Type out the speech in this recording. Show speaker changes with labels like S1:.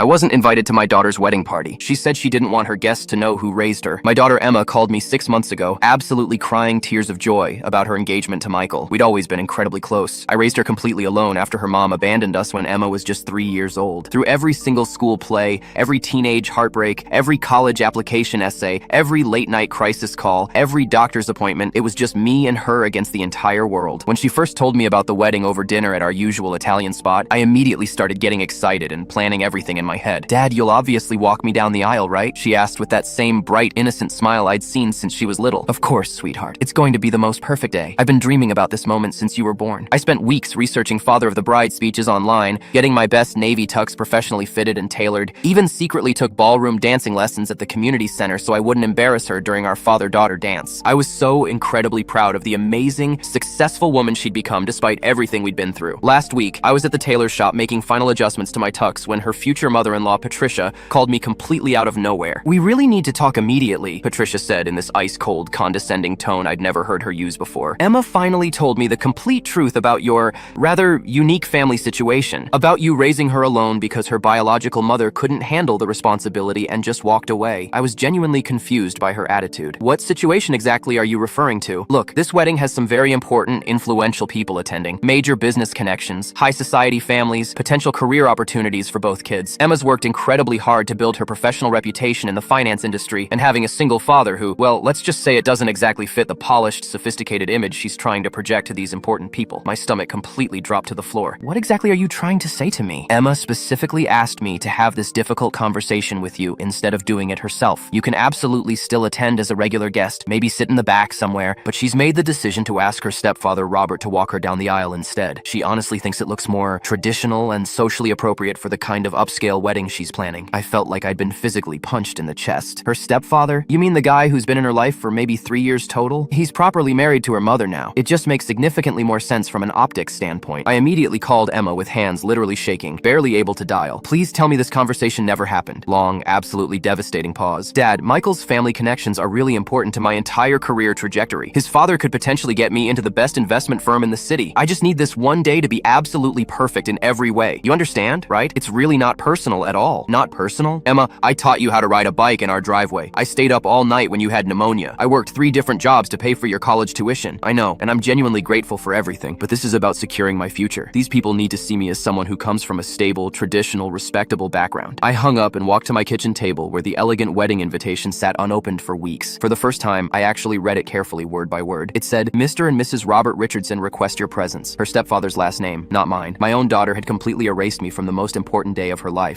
S1: I wasn't invited to my daughter's wedding party. She said she didn't want her guests to know who raised her. My daughter Emma called me 6 months ago, absolutely crying tears of joy about her engagement to Michael. We'd always been incredibly close. I raised her completely alone after her mom abandoned us when Emma was just 3 years old. Through every single school play, every teenage heartbreak, every college application essay, every late-night crisis call, every doctor's appointment, it was just me and her against the entire world. When she first told me about the wedding over dinner at our usual Italian spot, I immediately started getting excited and planning everything in my head. "Dad, you'll obviously walk me down the aisle, right?" she asked with that same bright, innocent smile I'd seen since she was little. "Of course, sweetheart. It's going to be the most perfect day. I've been dreaming about this moment since you were born." I spent weeks researching father of the bride speeches online, getting my best navy tux professionally fitted and tailored, even secretly took ballroom dancing lessons at the community center so I wouldn't embarrass her during our father-daughter dance. I was so incredibly proud of the amazing, successful woman she'd become despite everything we'd been through. Last week, I was at the tailor's shop making final adjustments to my tux when her future mother-in-law, Patricia, called me completely out of nowhere. "We really need to talk immediately," Patricia said in this ice-cold, condescending tone I'd never heard her use before. "Emma finally told me the complete truth about your rather unique family situation, about you raising her alone because her biological mother couldn't handle the responsibility and just walked away." I was genuinely confused by her attitude. "What situation exactly are you referring to?" "Look, this wedding has some very important, influential people attending, major business connections, high society families, potential career opportunities for both kids. Emma's worked incredibly hard to build her professional reputation in the finance industry, and having a single father who, well, let's just say it doesn't exactly fit the polished, sophisticated image she's trying to project to these important people." My stomach completely dropped to the floor. "What exactly are you trying to say to me?" "Emma specifically asked me to have this difficult conversation with you instead of doing it herself. You can absolutely still attend as a regular guest, maybe sit in the back somewhere, but she's made the decision to ask her stepfather, Robert, to walk her down the aisle instead. She honestly thinks it looks more traditional and socially appropriate for the kind of upscale wedding she's planning." I felt like I'd been physically punched in the chest. "Her stepfather? You mean the guy who's been in her life for maybe 3 years total? He's properly married to her mother now. It just makes significantly more sense from an optics standpoint." I immediately called Emma with hands literally shaking, barely able to dial. "Please tell me this conversation never happened." Long, absolutely devastating pause. "Dad, Michael's family connections are really important to my entire career trajectory. His father could potentially get me into the best investment firm in the city. I just need this one day to be absolutely perfect in every way. You understand, right? It's really not personal at all." "Not personal? Emma, I taught you how to ride a bike in our driveway. I stayed up all night when you had pneumonia. I worked 3 different jobs to pay for your college tuition. I know, and I'm genuinely grateful for everything, but this is about securing my future. These people need to see me as someone who comes from a stable, traditional, respectable background." I hung up and walked to my kitchen table where the elegant wedding invitation sat unopened for weeks. For the first time, I actually read it carefully word by word. It said, "Mr. and Mrs. Robert Richardson request your presence." Her stepfather's last name, not mine. My own daughter had completely erased me from the most important day of her life.